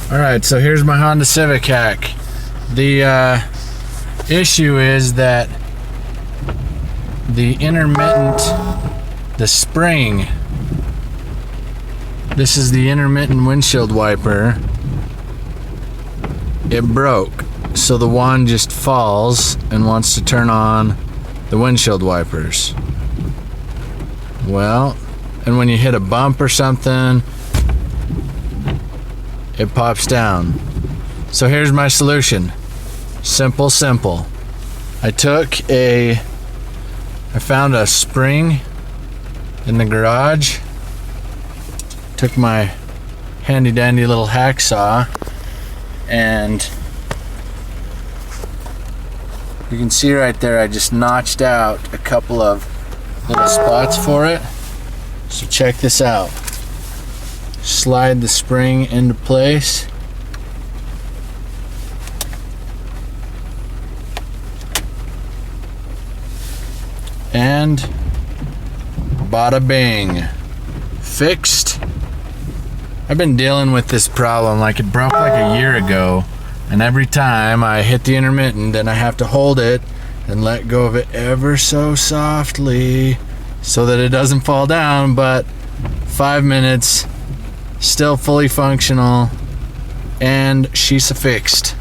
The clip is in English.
Alright, so here's my Honda Civic hack. The issue is that the spring, this is the intermittent windshield wiper, it broke. So the wand just falls and wants to turn on the windshield wipers. Well, and when you hit a bump or something, it pops down. So here's my solution. Simple. I found a spring in the garage, took my handy dandy little hacksaw, and you can see right there I just notched out a couple of little spots for it. So check this out. Slide the spring into place. And bada bing. Fixed. I've been dealing with this problem, like it broke like a year ago, and every time I hit the intermittent, then I have to hold it and let go of it ever so softly so that it doesn't fall down. But 5 minutes, still fully functional, and she's fixed.